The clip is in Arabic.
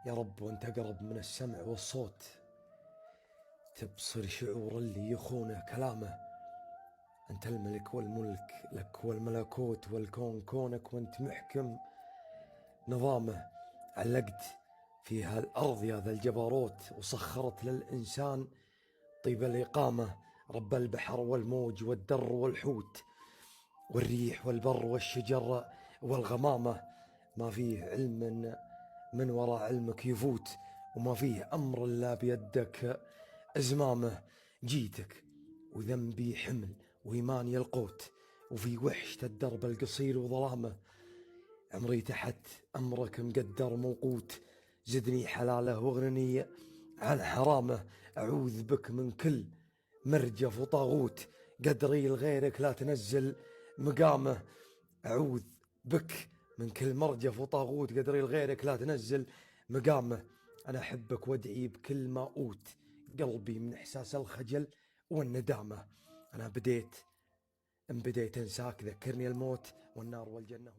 يا رب وانت اقرب من السمع والصوت، تبصر شعور اللي يخونه كلامه. انت الملك والملك لك والملكوت والكون كونك، وانت محكم نظامه. علقت في هالارض يا ذا الجبروت، وسخرت للانسان طيب الاقامه. رب البحر والموج والدر والحوت والريح والبر والشجر والغمامه. ما فيه علم من وراء علمك يفوت، وما فيه أمر إلا بيدك أزمامه. جيتك وذنبي حمل وإيماني القوت، وفي وحشة الدرب القصير وظلامه. عمري تحت أمرك مقدر موقوت، زدني حلاله واغنني عن حرامه. أعوذ بك من كل مرجف وطاغوت، قدري لغيرك لا تنزل مقامه. أعوذ بك من كل مرجف وطاغوت، قدري لغيرك لا تنزل مقامه. أنا أحبك وأدعي بكل ما أوت قلبي من إحساس الخجل والندامة. أنا بديت أنساك ذكرني الموت والنار والجنة.